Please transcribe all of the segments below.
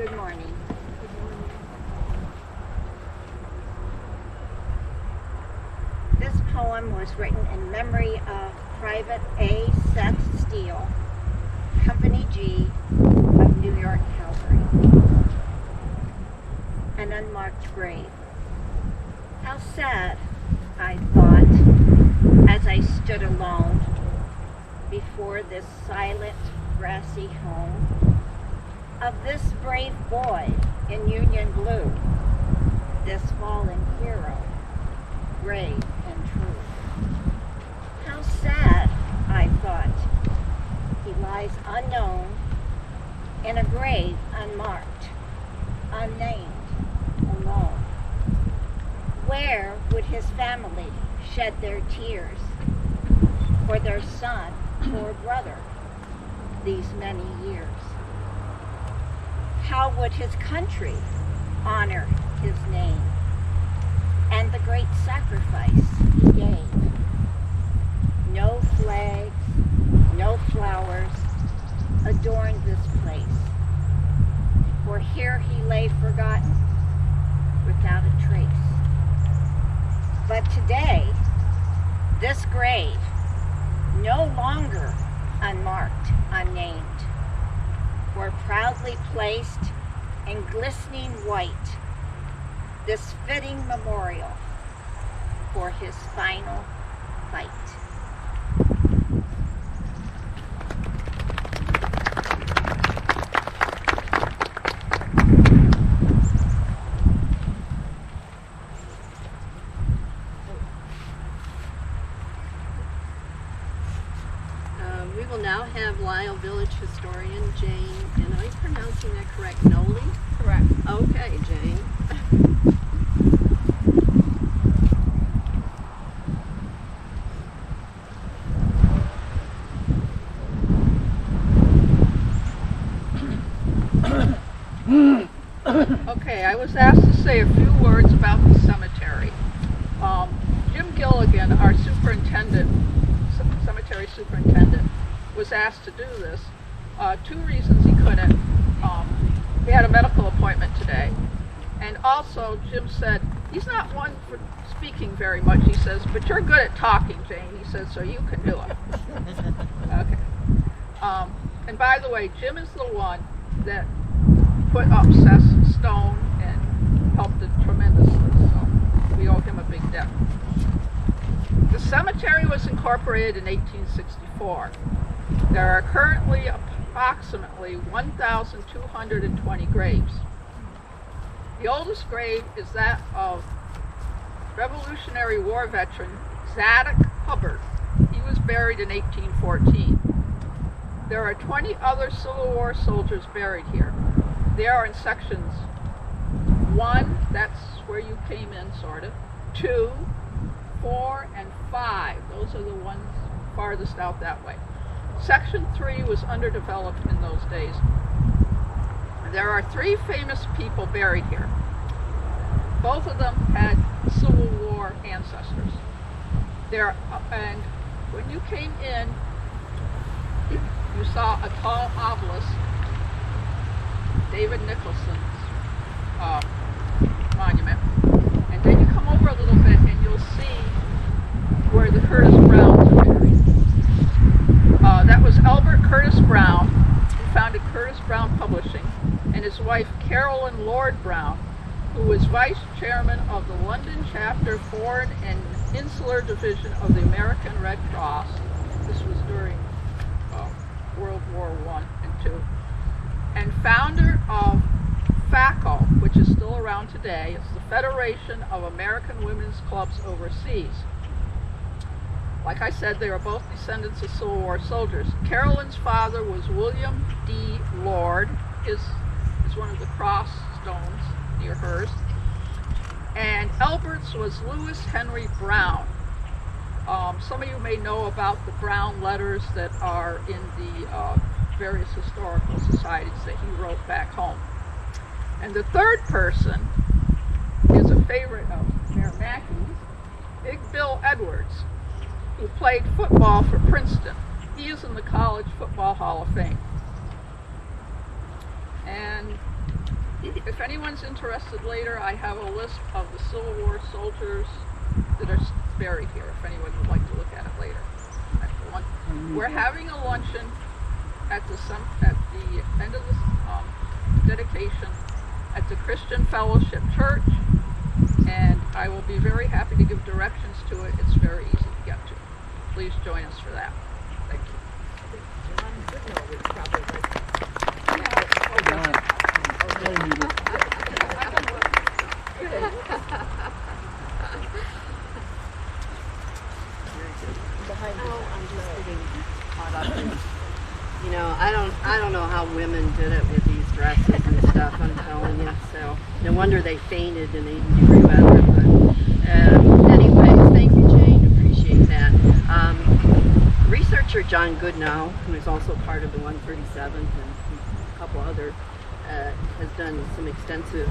Good morning. This poem was written in memory of Private A. Seth Steele, Company G of New York Cavalry. An unmarked grave. How sad, I thought, as I stood alone before this silent, grassy home of this brave boy in Union blue, this fallen hero, brave and true. How sad, I thought, he lies unknown in a grave unmarked, unnamed, alone. Where would his family shed their tears for their son or brother these many years? How would his country honor his name and the great sacrifice he gave? No flags, no flowers adorned this place, for here he lay forgotten without a trace. But today, this grave, no longer unmarked, unnamed, were proudly placed in glistening white, this fitting memorial for his final fight. We will now have Lisle Village historian Jane, and are you pronouncing that correct? Noli? Correct. Okay, Jane. Okay, I was asked to say a few words about the cemetery. Jim Gilligan, our superintendent, cemetery superintendent, was asked to do this. Two reasons he couldn't. He had a medical appointment today. And also, Jim said, he's not one for speaking very much, he says, but you're good at talking, Jane, he says, so you can do it. Okay. And by the way, Jim is the one that put up Seth's stone and helped it tremendously, so we owe him a big debt. The cemetery was incorporated in 1864. There are currently approximately 1,220 graves. The oldest grave is that of Revolutionary War veteran Zadok Hubbard. He was buried in 1814. There are 20 other Civil War soldiers buried here. They are in sections 1, that's where you came in, sort of, 2, 4, and 5. Those are the ones farthest out that way. Section 3 was underdeveloped in those days. There are 3 famous people buried here. Both of them had Civil War ancestors. And when you came in, you saw a tall obelisk, David Nicholson's monument. And then you come over a little bit and you'll see where the Curtis Browns are buried. That was Albert Curtis Brown, who founded Curtis Brown Publishing, and his wife Carolyn Lord Brown, who was vice chairman of the London chapter Foreign and Insular Division of the American Red Cross. This was during World War I and II. And founder of FACO, which is still around today. It's the Federation of American Women's Clubs Overseas. Like I said, they are both descendants of Civil War soldiers. Carolyn's father was William D. Lord, is one of the cross stones near hers. And Albert's was Lewis Henry Brown. Some of you may know about the Brown letters that are in the various historical societies that he wrote back home. And the third person is a favorite of Mayor Mackey's, Big Bill Edwards, who played football for Princeton. He is in the College Football Hall of Fame. And If anyone's interested later, I have a list of the Civil War soldiers that are buried here, if anyone would like to look at it later. We're having a luncheon at the end of the dedication at the Christian Fellowship Church, and I will be very happy to give directions to it. It's very easy to get to. Please join us for that. Thank you. You know, I don't know how women did it with these dresses and stuff, I'm telling you. So no wonder they fainted in 80-degree weather. But anyways, thank you, Jane. Appreciate that. Researcher John Goodnow, who is also part of the 137th and a couple other, has done some extensive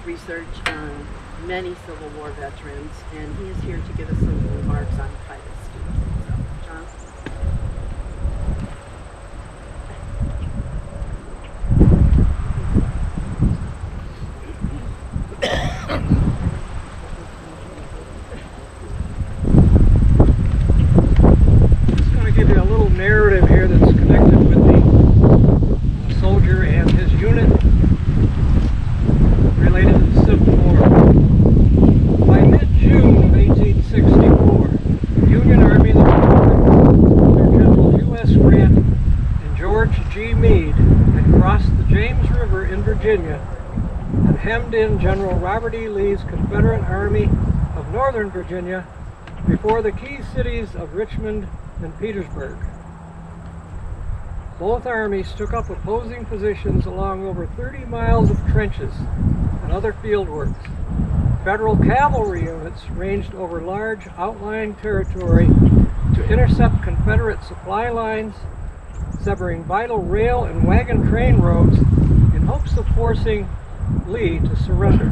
research on many Civil War veterans, and he is here to give us some remarks on private students. So, John. Narrative here that's connected with the soldier and his unit related to the Civil War. By mid-June of 1864, the Union Army under General U.S. Grant and George G. Meade had crossed the James River in Virginia and hemmed in General Robert E. Lee's Confederate Army of Northern Virginia before the key cities of Richmond and Petersburg. Both armies took up opposing positions along over 30 miles of trenches and other fieldworks. Federal cavalry units ranged over large outlying territory to intercept Confederate supply lines, severing vital rail and wagon train roads in hopes of forcing Lee to surrender.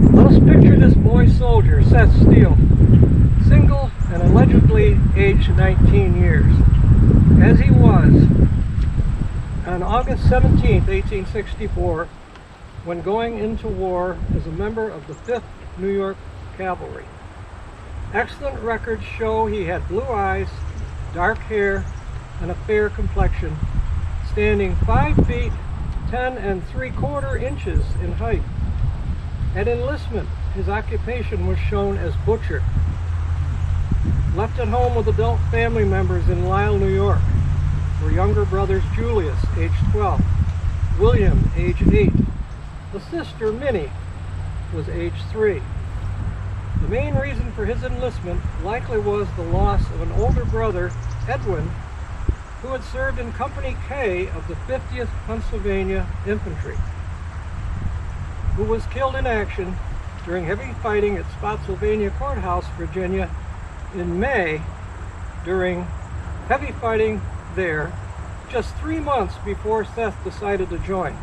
Let us picture this boy soldier, Seth Steele, single and allegedly aged 19 years. As he was on August 17, 1864, when going into war as a member of the 5th New York Cavalry. Excellent records show he had blue eyes, dark hair, and a fair complexion, standing 5 feet 10 3/4 inches in height. At enlistment, his occupation was shown as butcher. Left at home with adult family members in Lisle, New York, were younger brothers Julius, age 12, William, age 8. The sister, Minnie, was age 3. The main reason for his enlistment likely was the loss of an older brother, Edwin, who had served in Company K of the 50th Pennsylvania Infantry, who was killed in action during heavy fighting at Spotsylvania Courthouse, Virginia, in May, during heavy fighting there, just 3 months before Seth decided to join.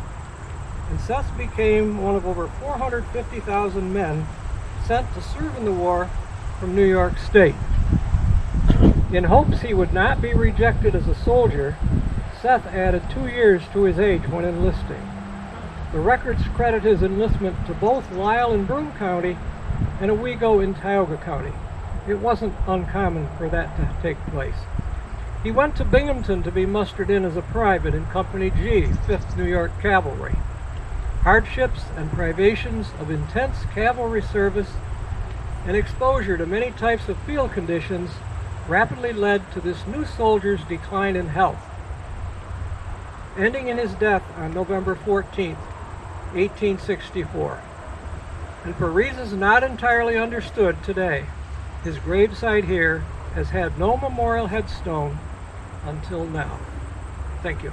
And Seth became one of over 450,000 men sent to serve in the war from New York State. In hopes he would not be rejected as a soldier, Seth added 2 years to his age when enlisting. The records credit his enlistment to both Lisle in Broome County and Owego in Tioga County. It wasn't uncommon for that to take place. He went to Binghamton to be mustered in as a private in Company G, 5th New York Cavalry. Hardships and privations of intense cavalry service and exposure to many types of field conditions rapidly led to this new soldier's decline in health, ending in his death on November 14, 1864. And for reasons not entirely understood today, his gravesite here has had no memorial headstone until now. Thank you.